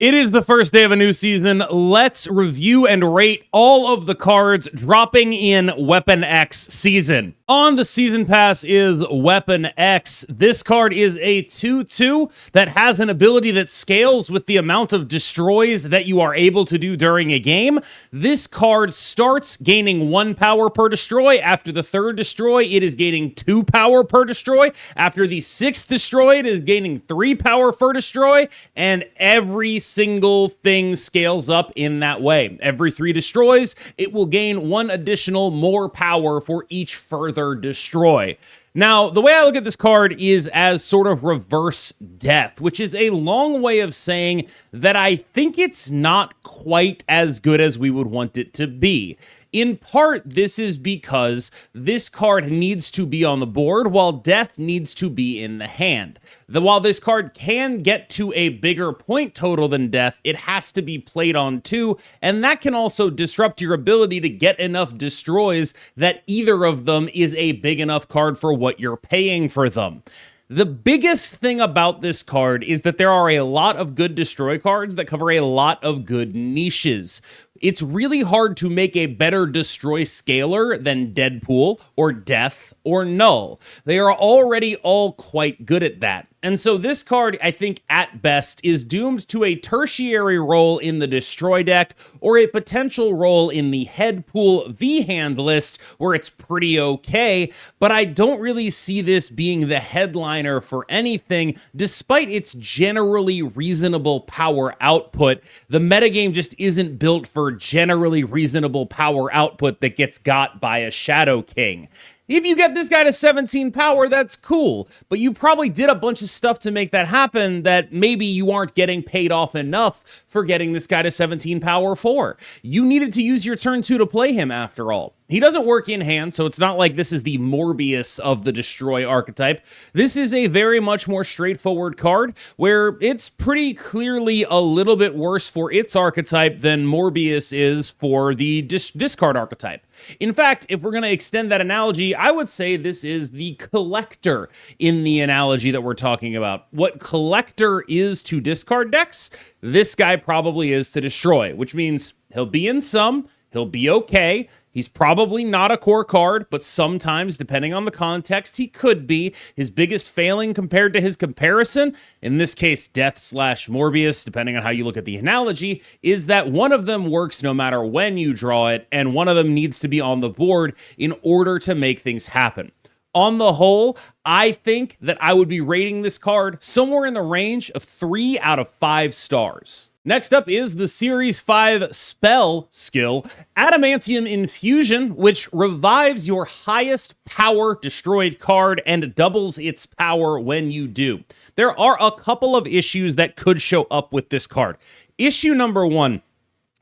It is the first day of a new season. Let's review and rate all of the cards dropping in Weapon X season. On the season pass is Weapon X. This card is a 2/2 that has an ability that scales with the amount of destroys that you are able to do during a game. This card starts gaining 1 power per destroy. After the 3rd destroy, it is gaining 2 power per destroy. After the 6th destroy, it is gaining 3 power per destroy. And every single thing scales up in that way. Every 3 destroys, it will gain 1 additional more power for each further destroy. Now, the way I look at this card is as sort of reverse death, which is a long way of saying that I think it's not quite as good as we would want it to be. In part, this is because this card needs to be on the board while death needs to be in the hand. While this card can get to a bigger point total than death, it has to be played on too, and that can also disrupt your ability to get enough destroys that either of them is a big enough card for what you're paying for them. The biggest thing about this card is that there are a lot of good destroy cards that cover a lot of good niches. It's really hard to make a better destroy scaler than Deadpool or Death or Null. They are already all quite good at that. And so this card, I think, at best, is doomed to a tertiary role in the destroy deck or a potential role in the Headpool V-Hand list where it's pretty okay, but I don't really see this being the headliner for anything, despite its generally reasonable power output. The metagame just isn't built for generally reasonable power output that gets got by a Shadow King. If you get this guy to 17 power, that's cool, but you probably did a bunch of stuff to make that happen that maybe you aren't getting paid off enough for getting this guy to 17 power for. You needed to use your turn 2 to play him after all. He doesn't work in hand, so it's not like this is the Morbius of the Destroy archetype. This is a very much more straightforward card, where it's pretty clearly a little bit worse for its archetype than Morbius is for the discard archetype. In fact, if we're going to extend that analogy, I would say this is the Collector in the analogy that we're talking about. What Collector is to discard decks, this guy probably is to Destroy, which means he'll be in some, he'll be okay. He's probably not a core card, but sometimes, depending on the context, he could be. His biggest failing compared to his comparison, in this case, Death/Morbius, depending on how you look at the analogy, is that one of them works no matter when you draw it, and one of them needs to be on the board in order to make things happen. On the whole, I think that I would be rating this card somewhere in the range of 3 out of 5 stars. Next up is the Series 5 spell skill, Adamantium Infusion, which revives your highest power destroyed card and doubles its power when you do. There are a couple of issues that could show up with this card. Issue number 1,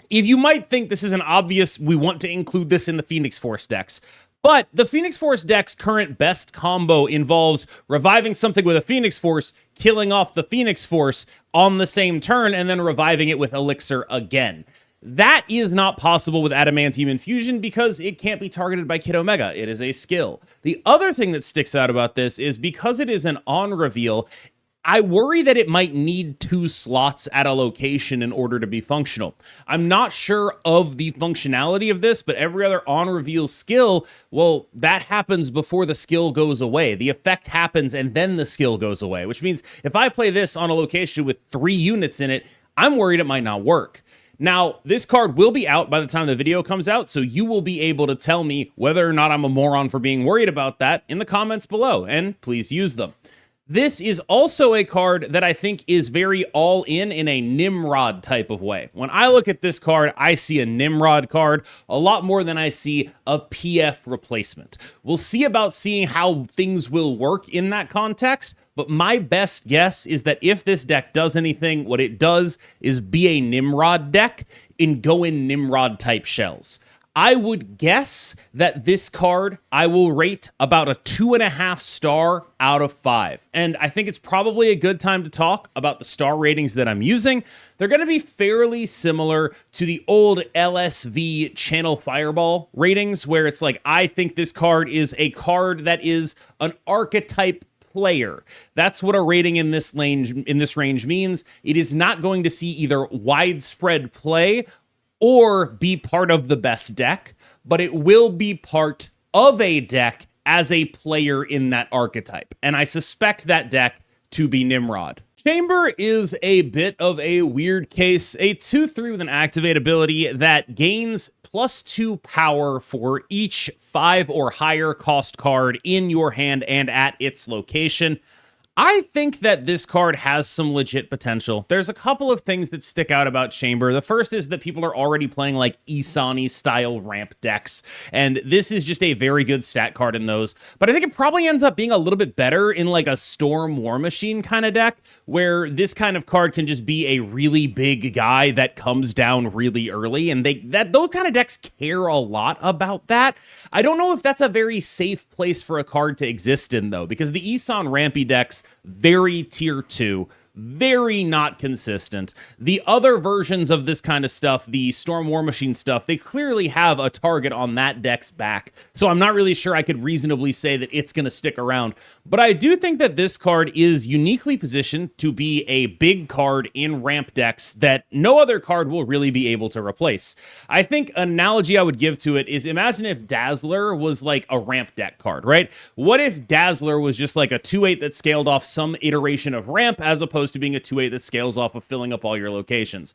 if you might think this is an obvious, we want to include this in the Phoenix Force decks, but the Phoenix Force deck's current best combo involves reviving something with a Phoenix Force, killing off the Phoenix Force on the same turn, and then reviving it with Elixir again. That is not possible with Adamantium Infusion because it can't be targeted by Kid Omega. It is a skill. The other thing that sticks out about this is because it is an on-reveal, I worry that it might need 2 slots at a location in order to be functional. I'm not sure of the functionality of this, but every other on-reveal skill, well, that happens before the skill goes away. The effect happens and then the skill goes away, which means if I play this on a location with 3 units in it, I'm worried it might not work. Now, this card will be out by the time the video comes out, so you will be able to tell me whether or not I'm a moron for being worried about that in the comments below, and please use them. This is also a card that I think is very all-in in a Nimrod type of way. When I look at this card, I see a Nimrod card a lot more than I see a PF replacement. We'll see about seeing how things will work in that context, but my best guess is that if this deck does anything, what it does is be a Nimrod deck and go in Nimrod type shells. I would guess that this card I will rate about a 2.5 star out of 5. And I think it's probably a good time to talk about the star ratings that I'm using. They're going to be fairly similar to the old LSV Channel Fireball ratings, where it's like, I think this card is a card that is an archetype player. That's what a rating in this range means. It is not going to see either widespread play or be part of the best deck, but it will be part of a deck as a player in that archetype. And I suspect that deck to be Nimrod. Chamber is a bit of a weird case, a 2/3 with an activate ability that gains +2 power for each 5 or higher cost card in your hand and at its location. I think that this card has some legit potential. There's a couple of things that stick out about Chamber. The first is that people are already playing like Isani style ramp decks, and this is just a very good stat card in those. But I think it probably ends up being a little bit better in like a Storm War Machine kind of deck, where this kind of card can just be a really big guy that comes down really early, and those kind of decks care a lot about that. I don't know if that's a very safe place for a card to exist in, though, because the Isan rampy decks, very tier 2, very not consistent. The other versions of this kind of stuff, the Storm War Machine stuff, they clearly have a target on that deck's back, so I'm not really sure I could reasonably say that it's going to stick around. But I do think that this card is uniquely positioned to be a big card in ramp decks that no other card will really be able to replace. I think an analogy I would give to it is, imagine if Dazzler was like a ramp deck card, right? What if Dazzler was just like a 2/8 that scaled off some iteration of ramp, as opposed to being a 2/8 that scales off of filling up all your locations?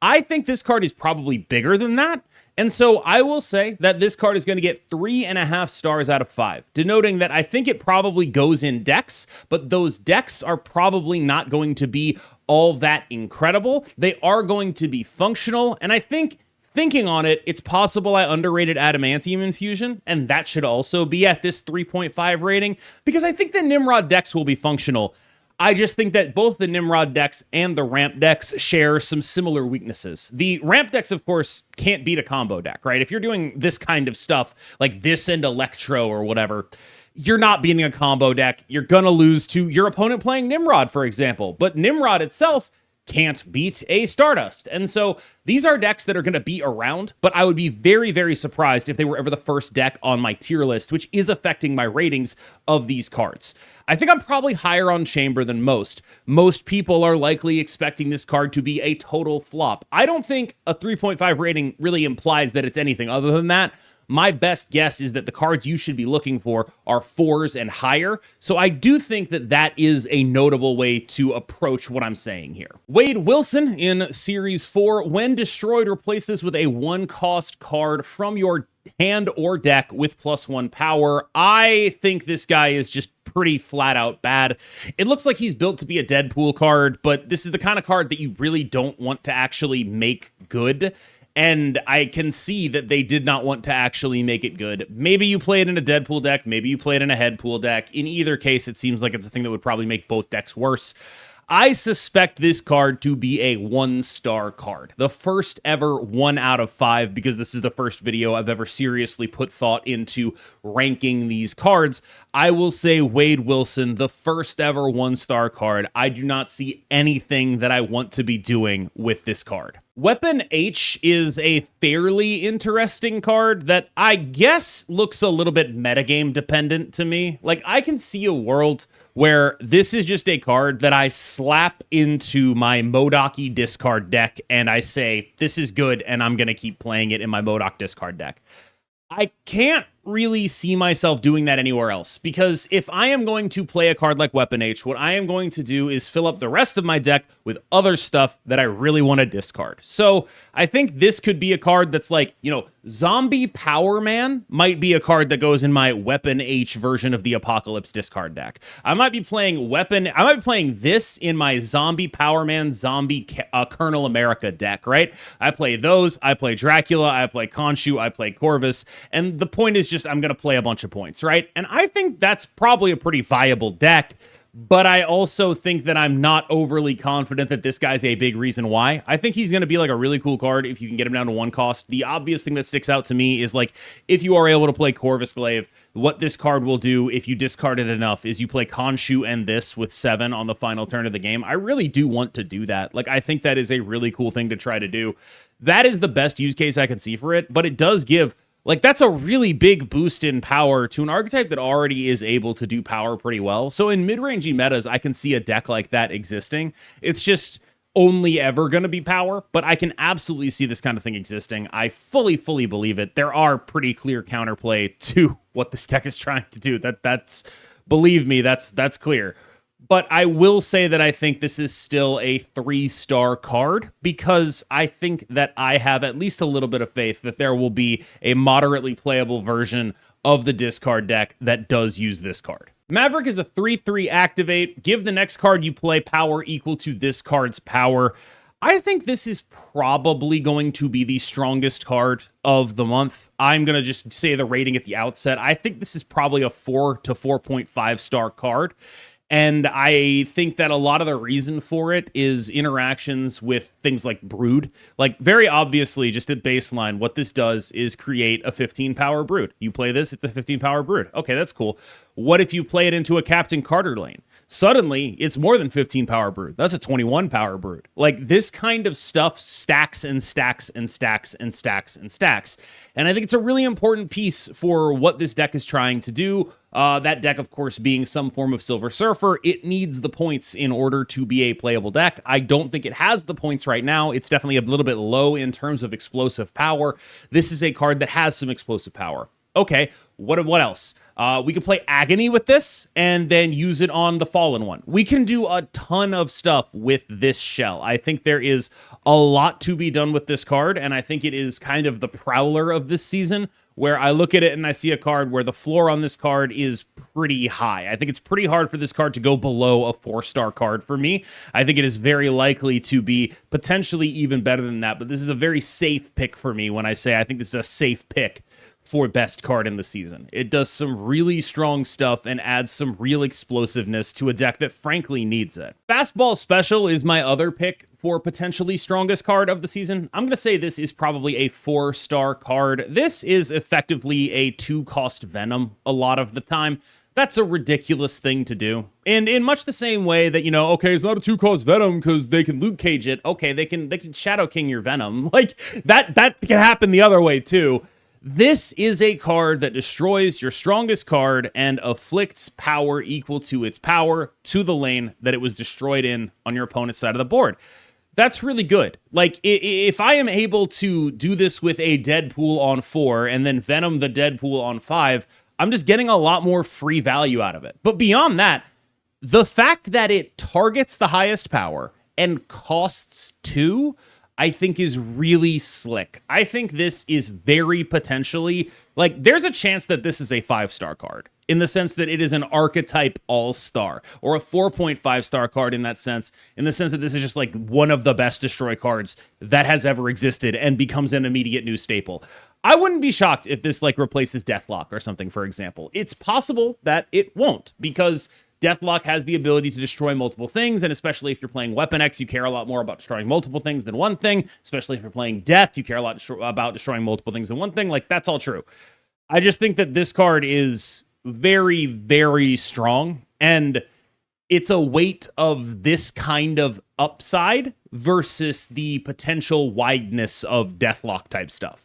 I think this card is probably bigger than that. And so I will say that this card is going to get 3.5 stars out of 5, denoting that I think it probably goes in decks, but those decks are probably not going to be all that incredible. They are going to be functional, and I think, thinking on it, it's possible I underrated Adamantium Infusion, and that should also be at this 3.5 rating, because I think the Nimrod decks will be functional. I just think that both the Nimrod decks and the ramp decks share some similar weaknesses. The ramp decks, of course, can't beat a combo deck, right? If you're doing this kind of stuff, like this and Electro or whatever, you're not beating a combo deck. You're going to lose to your opponent playing Nimrod, for example. But Nimrod itself can't beat a Stardust. And so these are decks that are going to be around, but I would be very, very surprised if they were ever the first deck on my tier list, which is affecting my ratings of these cards. I think I'm probably higher on Chamber than most. Most people are likely expecting this card to be a total flop. I don't think a 3.5 rating really implies that it's anything other than that. My best guess is that the cards you should be looking for are 4s and higher. So I do think that that is a notable way to approach what I'm saying here. Wade Wilson in Series 4, when destroyed, replace this with a 1-cost card from your hand or deck with +1 power. I think this guy is just pretty flat out bad. It looks like he's built to be a Deadpool card, but this is the kind of card that you really don't want to actually make good. And I can see that they did not want to actually make it good. Maybe you play it in a Deadpool deck, maybe you play it in a Headpool deck. In either case, it seems like it's a thing that would probably make both decks worse. I suspect this card to be a 1-star card. The first ever 1 out of 5, because this is the first video I've ever seriously put thought into ranking these cards. I will say Wade Wilson, the first ever 1-star card. I do not see anything that I want to be doing with this card. Weapon H is a fairly interesting card that I guess looks a little bit metagame dependent to me. Like, I can see a world where this is just a card that I slap into my Modaki discard deck and I say, this is good, and I'm going to keep playing it in my Modok discard deck. I can't really see myself doing that anywhere else, because if I am going to play a card like Weapon H, what I am going to do is fill up the rest of my deck with other stuff that I really want to discard. So I think this could be a card that's like, you know, Zombie Power Man might be a card that goes in my Weapon H version of the Apocalypse discard deck. I might be playing this in my Zombie Power Man, Zombie Colonel America deck, right? I play those, I play Dracula, I play Khonshu, I play Corvus, and the point is just I'm going to play a bunch of points, right? And I think that's probably a pretty viable deck, but I also think that I'm not overly confident that this guy's a big reason why. I think he's going to be like a really cool card if you can get him down to 1 cost. The obvious thing that sticks out to me is, like, if you are able to play Corvus Glaive, what this card will do if you discard it enough is you play Khonshu and this with 7 on the final turn of the game. I really do want to do that. Like, I think that is a really cool thing to try to do. That is the best use case I can see for it, but it does give Like, that's a really big boost in power to an archetype that already is able to do power pretty well. So in mid-rangey metas, I can see a deck like that existing. It's just only ever going to be power, but I can absolutely see this kind of thing existing. I fully believe it. There are pretty clear counterplay to what this deck is trying to do. That's believe me, that's clear. But I will say that I think this is still a 3-star card because I think that I have at least a little bit of faith that there will be a moderately playable version of the discard deck that does use this card. Maverick is a 3/3 activate. Give the next card you play power equal to this card's power. I think this is probably going to be the strongest card of the month. I'm going to just say the rating at the outset. I think this is probably a 4 to 4.5 star card. And I think that a lot of the reason for it is interactions with things like Brood. Like, very obviously, just at baseline, what this does is create a 15 power Brood. You play this, it's a 15 power Brood. Okay, that's cool. What if you play it into a Captain Carter lane? Suddenly, it's more than 15 power Brood. That's a 21 power Brood. Like, this kind of stuff stacks and stacks and stacks and stacks and stacks. And I think it's a really important piece for what this deck is trying to do. That deck, of course, being some form of Silver Surfer, it needs the points in order to be a playable deck. I don't think it has the points right now. It's definitely a little bit low in terms of explosive power. This is a card that has some explosive power. Okay, what else? We can play Agony with this and then use it on the Fallen one. We can do a ton of stuff with this shell. I think there is a lot to be done with this card, and I think it is kind of the prowler of this season, where I look at it and I see a card where the floor on this card is pretty high. I think it's pretty hard for this card to go below a 4-star card for me. I think it is very likely to be potentially even better than that, but this is a very safe pick for me when I say I think this is a safe pick for best card in the season. It does some really strong stuff and adds some real explosiveness to a deck that frankly needs it. Fastball Special is my other pick for potentially strongest card of the season. I'm going to say this is probably a 4-star card. This is effectively a 2-cost Venom a lot of the time. That's a ridiculous thing to do. And in much the same way that, okay, it's not a 2-cost Venom because they can Luke Cage it. Okay, they can Shadow King your Venom. Like, that can happen the other way too. This is a card that destroys your strongest card and afflicts power equal to its power to the lane that it was destroyed in on your opponent's side of the board. That's really good. Like, if I am able to do this with a Deadpool on 4 and then Venom the Deadpool on 5, I'm just getting a lot more free value out of it. But beyond that, the fact that it targets the highest power and costs 2, I think is really slick. I think this is very potentially, like, there's a chance that this is a 5-star card in the sense that it is an archetype all-star, or a 4.5-star card in the sense that this is just like one of the best destroy cards that has ever existed and becomes an immediate new staple. I wouldn't be shocked if this like replaces Deathlock or something, for example. It's possible that it won't, because Deathlock has the ability to destroy multiple things, and especially if you're playing Weapon X, you care a lot more about destroying multiple things than one thing. Especially if you're playing Death, you care a lot about destroying multiple things than one thing. Like, that's all true. I just think that this card is very, very strong, and it's a weight of this kind of upside versus the potential wideness of Deathlock type stuff.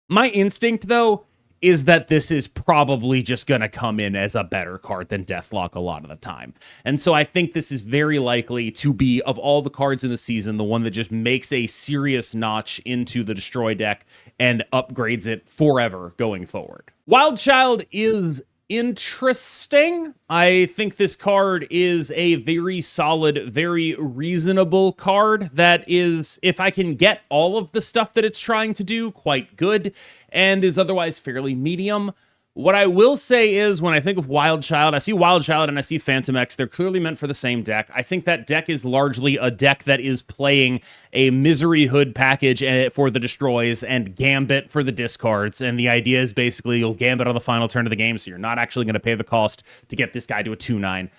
My instinct, though, is that this is probably just going to come in as a better card than Deathlock a lot of the time. And so I think this is very likely to be, of all the cards in the season, the one that just makes a serious notch into the Destroy deck and upgrades it forever going forward. Wild Child is interesting. I think this card is a very solid, very reasonable card that is, if I can get all of the stuff that it's trying to do, quite good, and is otherwise fairly medium. What I will say is, when I think of Wild Child, I see Wild Child and I see Fantomex. They're clearly meant for the same deck. I think that deck is largely a deck that is playing a Misery Hood package for the destroys and Gambit for the discards. And the idea is basically you'll Gambit on the final turn of the game, so you're not actually going to pay the cost to get this guy to a 2/9.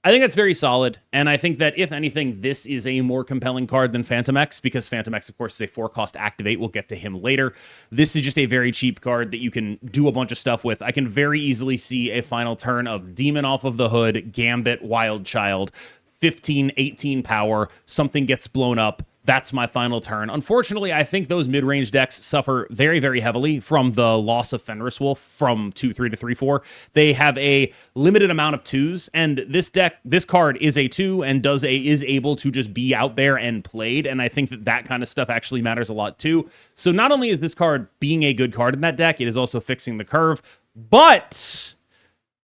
I think that's very solid, and I think that, if anything, this is a more compelling card than Fantomex, because Fantomex, of course, is a 4-cost activate. We'll get to him later. This is just a very cheap card that you can do a bunch of stuff with. I can very easily see a final turn of Demon off of the Hood, Gambit, Wild Child, 15, 18 power, something gets blown up. That's my final turn. Unfortunately, I think those mid-range decks suffer very, very heavily from the loss of Fenris Wolf from 2/3 to 3/4. They have a limited amount of 2s, and this card is a 2 and is able to just be out there and played, and I think that kind of stuff actually matters a lot too. So not only is this card being a good card in that deck, it is also fixing the curve, but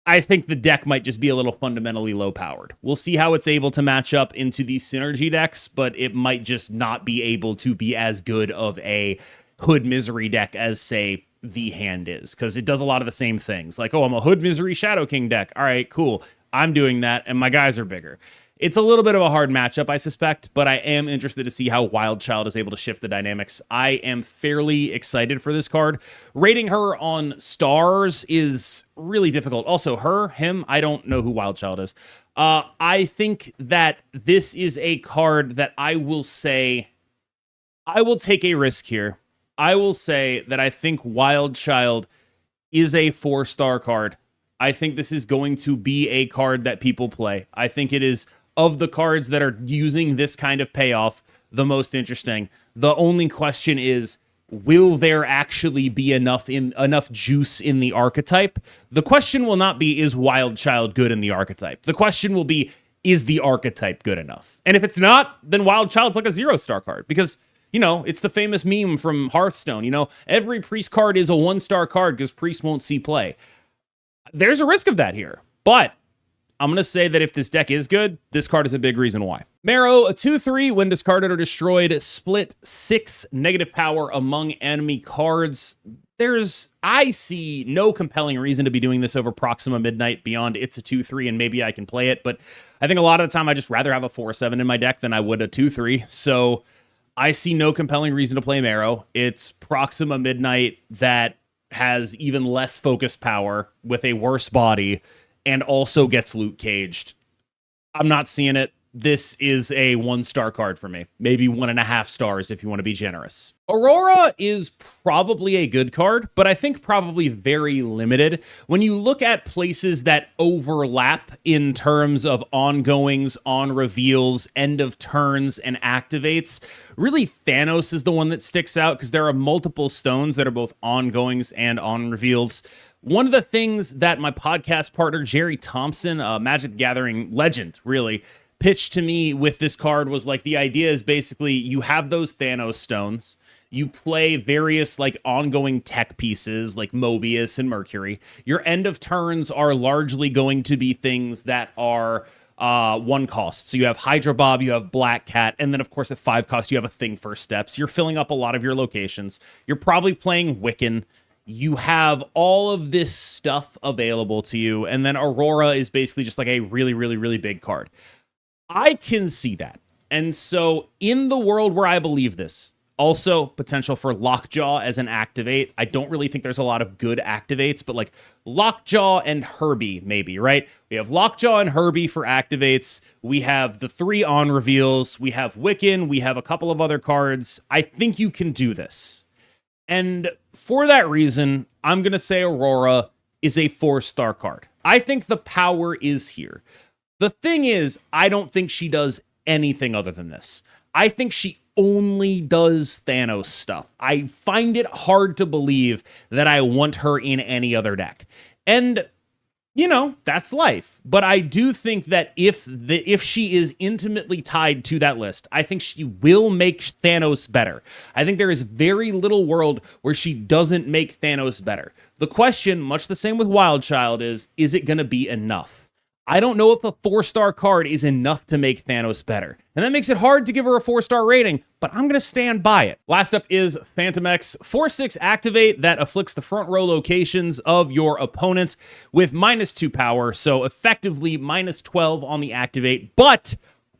I think the deck might just be a little fundamentally low-powered. We'll see how it's able to match up into these synergy decks, but it might just not be able to be as good of a Hood Misery deck as, say, V-Hand is, because it does a lot of the same things. Like, oh, I'm a Hood Misery Shadow King deck. All right, cool. I'm doing that, and my guys are bigger. It's a little bit of a hard matchup, I suspect, but I am interested to see how Wild Child is able to shift the dynamics. I am fairly excited for this card. Rating her on stars is really difficult. Also, him, I don't know who Wild Child is. I think that this is a card that I will say, I will take a risk here. I will say that I think Wild Child is a 4-star card. I think this is going to be a card that people play. I think it is, of the cards that are using this kind of payoff, the most interesting. The only question is, will there actually be enough juice in the archetype? The question will not be, is Wild Child good in the archetype? The question will be, is the archetype good enough? And if it's not, then Wild Child's like a 0-star card, because, you know, it's the famous meme from Hearthstone. You know, every priest card is a 1-star card because priest won't see play. There's a risk of that here, but I'm going to say that if this deck is good, this card is a big reason why. Marrow, a 2/3, when discarded or destroyed, split 6 negative power among enemy cards. I see no compelling reason to be doing this over Proxima Midnight beyond it's a 2/3 and maybe I can play it, but I think a lot of the time I just rather have a 4/7 in my deck than I would a 2/3, so I see no compelling reason to play Marrow. It's Proxima Midnight that has even less focused power with a worse body and also gets loot caged. I'm not seeing it. This is a 1-star card for me. Maybe 1.5 stars if you want to be generous. Aurora is probably a good card, but I think probably very limited. When you look at places that overlap in terms of ongoings, on reveals, end of turns, and activates, really Thanos is the one that sticks out because there are multiple stones that are both ongoings and on reveals. One of the things that my podcast partner, Jerry Thompson, a Magic the Gathering legend, really, pitched to me with this card was like, the idea is basically you have those Thanos stones, you play various like ongoing tech pieces like Mobius and Mercury. Your end of turns are largely going to be things that are 1 cost. So you have Hydra Bob, you have Black Cat, and then of course at 5 cost you have a Thing First Steps. You're filling up a lot of your locations. You're probably playing Wiccan. You have all of this stuff available to you, and then Aurora is basically just like a really, really, really big card. I can see that. And so in the world where I believe this, also potential for Lockjaw as an activate. I don't really think there's a lot of good activates, but like Lockjaw and Herbie maybe, right? We have Lockjaw and Herbie for activates. We have the 3 on reveals. We have Wiccan. We have a couple of other cards. I think you can do this. And for that reason, I'm going to say Aurora is a 4-star card. I think the power is here. The thing is, I don't think she does anything other than this. I think she only does Thanos stuff. I find it hard to believe that I want her in any other deck. And, you know, that's life. But I do think that if she is intimately tied to that list, I think she will make Thanos better. I think there is very little world where she doesn't make Thanos better. The question, much the same with Wild Child, is it going to be enough? I don't know if a 4-star card is enough to make Thanos better. And that makes it hard to give her a 4-star rating, but I'm going to stand by it. Last up is Fantomex, 4/6 activate that afflicts the front row locations of your opponent with -2 power, so effectively -12 on the activate, but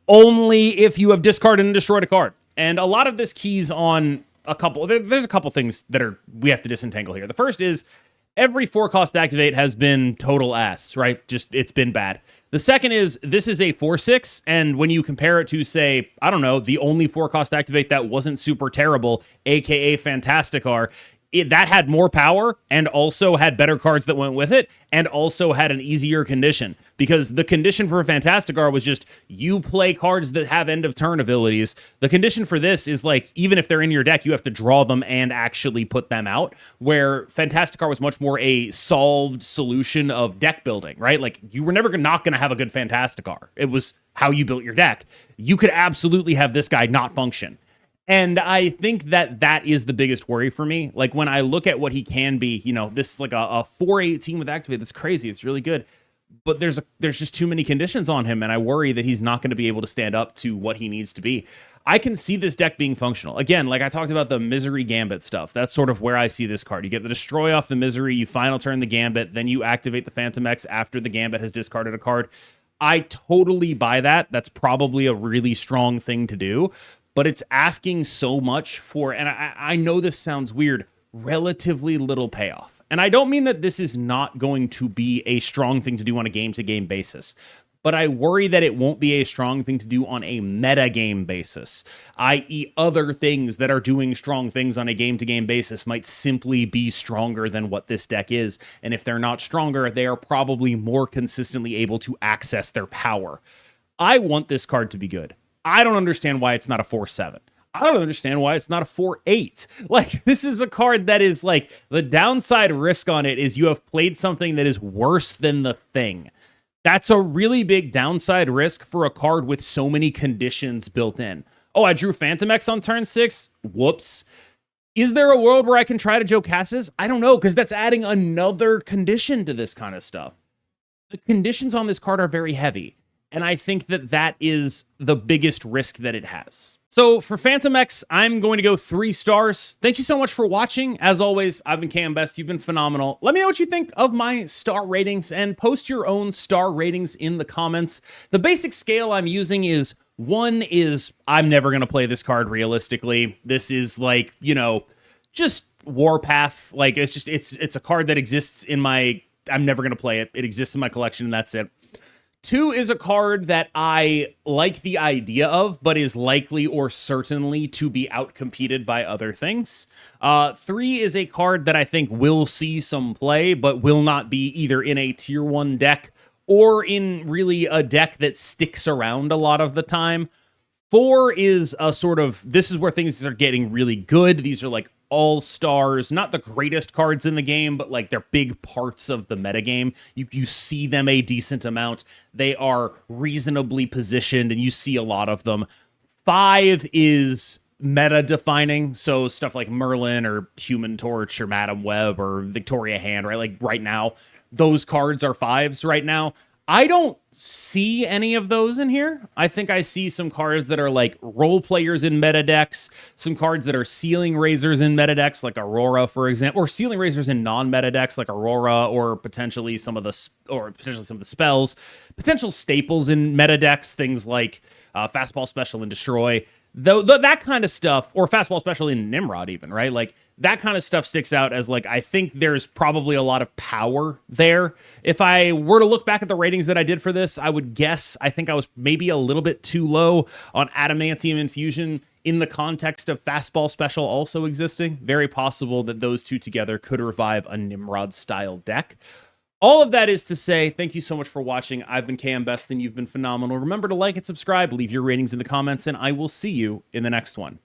only if you have discarded and destroyed a card. And a lot of this keys on there's a couple things that we have to disentangle here. The first is, every 4-cost activate has been total ass, right? Just, it's been bad. The second is, this is a 4/6, and when you compare it to, say, I don't know, the only 4-cost activate that wasn't super terrible, aka Fantasticar, that had more power and also had better cards that went with it and also had an easier condition, because the condition for a Fantasticar was just you play cards that have end of turn abilities. The condition for this is like, even if they're in your deck, you have to draw them and actually put them out, where Fantasticar was much more a solved solution of deck building, right? Like, you were never not going to have a good Fantasticar. It was how you built your deck. You could absolutely have this guy not function. And I think that that is the biggest worry for me. Like, when I look at what he can be, you know, this is like a 418 with Activate. That's crazy. It's really good. But there's just too many conditions on him, and I worry that he's not going to be able to stand up to what he needs to be. I can see this deck being functional. Again, like I talked about the Misery Gambit stuff. That's sort of where I see this card. You get the Destroy off the Misery, you final turn the Gambit, then you activate the Fantomex after the Gambit has discarded a card. I totally buy that. That's probably a really strong thing to do. But it's asking so much for, and I know this sounds weird, relatively little payoff. And I don't mean that this is not going to be a strong thing to do on a game-to-game basis, but I worry that it won't be a strong thing to do on a meta-game basis, i.e. other things that are doing strong things on a game-to-game basis might simply be stronger than what this deck is. And if they're not stronger, they are probably more consistently able to access their power. I want this card to be good. I don't understand why it's not a 4-7. I don't understand why it's not a 4-8. Like, this is a card that is like, the downside risk on it is you have played something that is worse than the thing. That's a really big downside risk for a card with so many conditions built in. Oh, I drew Fantomex on turn 6? Whoops. Is there a world where I can try to Joe Cassis? I don't know, because that's adding another condition to this kind of stuff. The conditions on this card are very heavy. And I think that that is the biggest risk that it has. So for Fantomex, I'm going to go 3 stars. Thank you so much for watching. As always, I've been KMBest. You've been phenomenal. Let me know what you think of my star ratings and post your own star ratings in the comments. The basic scale I'm using is 1 is I'm never going to play this card realistically. This is like, you know, just Warpath. Like, it's a card that exists in my, I'm never going to play it. It exists in my collection and that's it. 2 is a card that I like the idea of, but is likely or certainly to be outcompeted by other things. 3 is a card that I think will see some play, but will not be either in a tier 1 deck or in really a deck that sticks around a lot of the time. 4 is a sort of, this is where things are getting really good. These are like all-stars, not the greatest cards in the game, but like they're big parts of the metagame. You see them a decent amount. They are reasonably positioned, and you see a lot of them. 5 is meta-defining, so stuff like Merlin or Human Torch or Madam Web or Victoria Hand, right? Like right now, those cards are 5s right now. I don't see any of those in here. I think I see some cards that are like role players in meta decks, some cards that are ceiling raisers in meta decks, like Aurora, for example, or ceiling raisers in non-meta decks, like Aurora, or potentially some of the spells, potential staples in meta decks, things like Fastball Special and Destroy. Though that kind of stuff, or Fastball Special in Nimrod even, right? Like, that kind of stuff sticks out as, like, I think there's probably a lot of power there. If I were to look back at the ratings that I did for this, I would guess I think I was maybe a little bit too low on Adamantium Infusion in the context of Fastball Special also existing. Very possible that those two together could revive a Nimrod-style deck. All of that is to say, thank you so much for watching. I've been KMBest, and you've been phenomenal. Remember to like and subscribe, leave your ratings in the comments, and I will see you in the next one.